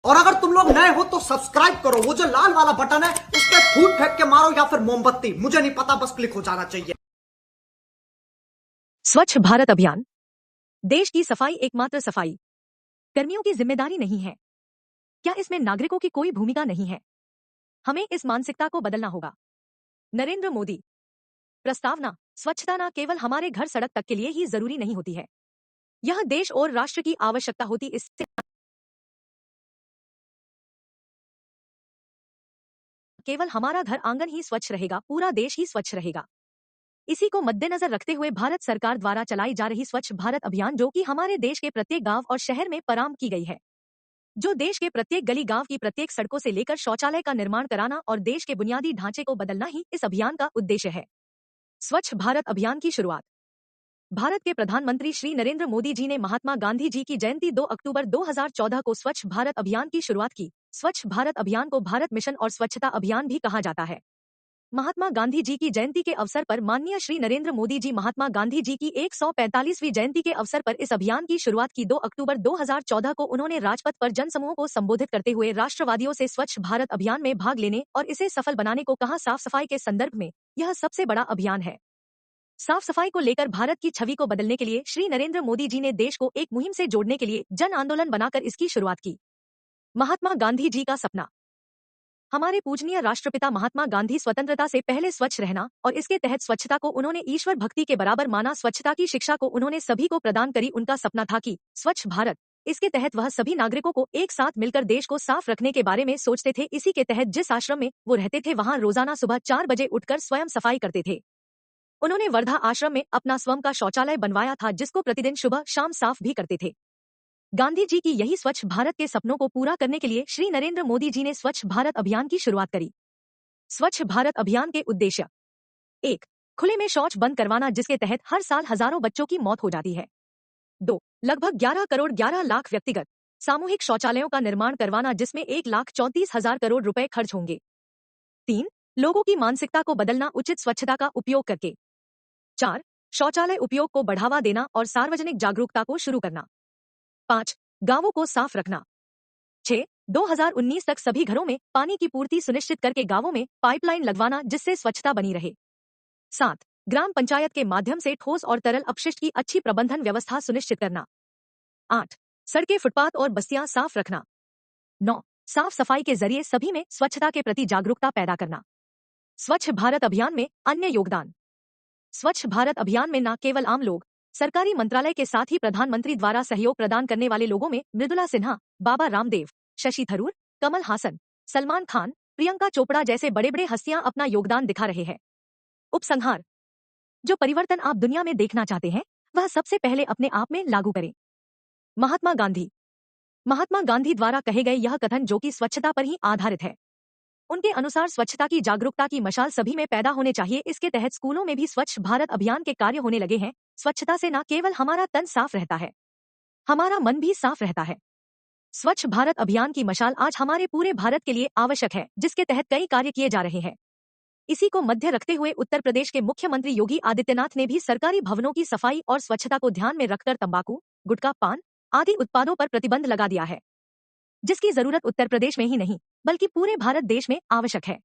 और अगर तुम लोग नए हो तो सब्सक्राइब करो, वो जो लाल वाला बटन है उस पर फूट फेंक के मारो या फिर मोमबत्ती, मुझे नहीं पता, बस क्लिक हो जाना चाहिए। स्वच्छ भारत अभियान देश की सफाई एकमात्र सफाई कर्मियों की जिम्मेदारी नहीं है। क्या इसमें नागरिकों की कोई भूमिका नहीं है? हमें इस मानसिकता को बदलना होगा। नरेंद्र मोदी। प्रस्तावना। स्वच्छता न केवल हमारे घर सड़क तक के लिए ही जरूरी नहीं होती है, यह देश और राष्ट्र की आवश्यकता होती। इससे केवल हमारा घर आंगन ही स्वच्छ रहेगा, पूरा देश ही स्वच्छ रहेगा। इसी को मद्देनजर रखते हुए भारत सरकार द्वारा चलाई जा रही स्वच्छ भारत अभियान, जो कि हमारे देश के प्रत्येक गांव और शहर में प्रारंभ की गई है, जो देश के प्रत्येक गली गांव की प्रत्येक सड़कों से लेकर शौचालय का निर्माण कराना और देश के बुनियादी ढांचे को बदलना ही इस अभियान का उद्देश्य है। स्वच्छ भारत अभियान की शुरुआत भारत के प्रधानमंत्री श्री नरेंद्र मोदी जी ने महात्मा गांधी जी की जयंती 2 अक्टूबर 2014 को स्वच्छ भारत अभियान की शुरुआत की। स्वच्छ भारत अभियान को भारत मिशन और स्वच्छता अभियान भी कहा जाता है। महात्मा गांधी जी की जयंती के अवसर पर माननीय श्री नरेंद्र मोदी जी महात्मा गांधी जी की 145वीं जयंती के अवसर पर इस अभियान की शुरुआत की। 2 अक्टूबर 2014 को उन्होंने राजपथ पर जनसमूह को संबोधित करते हुए राष्ट्रवादियों से स्वच्छ भारत अभियान में भाग लेने और इसे सफल बनाने को कहा। साफ सफाई के संदर्भ में यह सबसे बड़ा अभियान है। साफ सफाई को लेकर भारत की छवि को बदलने के लिए श्री नरेंद्र मोदी जी ने देश को एक मुहिम से जोड़ने के लिए जन आंदोलन बनाकर इसकी शुरुआत की। महात्मा गांधी जी का सपना। हमारे पूजनीय राष्ट्रपिता महात्मा गांधी स्वतंत्रता से पहले स्वच्छ रहना और इसके तहत स्वच्छता को उन्होंने ईश्वर भक्ति के बराबर माना। स्वच्छता की शिक्षा को उन्होंने सभी को प्रदान करी। उनका सपना था कि स्वच्छ भारत, इसके तहत वह सभी नागरिकों को एक साथ मिलकर देश को साफ रखने के बारे में सोचते थे। इसी के तहत जिस आश्रम में वो रहते थे वहां रोजाना सुबह 4 बजे उठकर स्वयं सफाई करते थे। उन्होंने वर्धा आश्रम में अपना स्वयं का शौचालय बनवाया था, जिसको प्रतिदिन सुबह शाम साफ भी करते थे। गांधी जी की यही स्वच्छ भारत के सपनों को पूरा करने के लिए श्री नरेंद्र मोदी जी ने स्वच्छ भारत अभियान की शुरुआत करी। स्वच्छ भारत अभियान के उद्देश्य: 1. खुले में शौच बंद करवाना, जिसके तहत हर साल हजारों बच्चों की मौत हो जाती है। 2. लगभग 11 करोड़ 11 लाख व्यक्तिगत सामूहिक शौचालयों का निर्माण करवाना, जिसमें 1,34,000 करोड़ रुपए खर्च होंगे। 3. लोगों की मानसिकता को बदलना उचित स्वच्छता का उपयोग करके। 4. शौचालय उपयोग को बढ़ावा देना और सार्वजनिक जागरूकता को शुरू करना। 5. गांवों को साफ रखना। 6. 2019 तक सभी घरों में पानी की पूर्ति सुनिश्चित करके गांवों में पाइपलाइन लगवाना, जिससे स्वच्छता बनी रहे। 7. ग्राम पंचायत के माध्यम से ठोस और तरल अपशिष्ट की अच्छी प्रबंधन व्यवस्था सुनिश्चित करना। 8. सड़कें, फुटपाथ और बस्तियां साफ रखना। 9. साफ सफाई के जरिए सभी में स्वच्छता के प्रति जागरूकता पैदा करना। स्वच्छ भारत अभियान में अन्य योगदान। स्वच्छ भारत अभियान में न केवल आम लोग, सरकारी मंत्रालय के साथ ही प्रधानमंत्री द्वारा सहयोग प्रदान करने वाले लोगों में मृदुला सिन्हा, बाबा रामदेव, शशि थरूर, कमल हासन, सलमान खान, प्रियंका चोपड़ा जैसे बड़े बड़े हस्तियां अपना योगदान दिखा रहे हैं। उपसंहार: जो परिवर्तन आप दुनिया में देखना चाहते हैं, वह सबसे पहले अपने आप में लागू करें। महात्मा गांधी। महात्मा गांधी द्वारा कहे गए यह कथन, जो कि स्वच्छता पर ही आधारित है, उनके अनुसार स्वच्छता की जागरूकता की मशाल सभी में पैदा होने चाहिए। इसके तहत स्कूलों में भी स्वच्छ भारत अभियान के कार्य होने लगे हैं। स्वच्छता से न केवल हमारा तन साफ रहता है, हमारा मन भी साफ रहता है। स्वच्छ भारत अभियान की मशाल आज हमारे पूरे भारत के लिए आवश्यक है, जिसके तहत कई कार्य किए जा रहे हैं। इसी को मध्य रखते हुए उत्तर प्रदेश के मुख्यमंत्री योगी आदित्यनाथ ने भी सरकारी भवनों की सफाई और स्वच्छता को ध्यान में रखकर तंबाकू, गुटखा, पान आदि उत्पादों पर प्रतिबंध लगा दिया है, जिसकी जरूरत उत्तर प्रदेश में ही नहीं बल्कि पूरे भारत देश में आवश्यक है।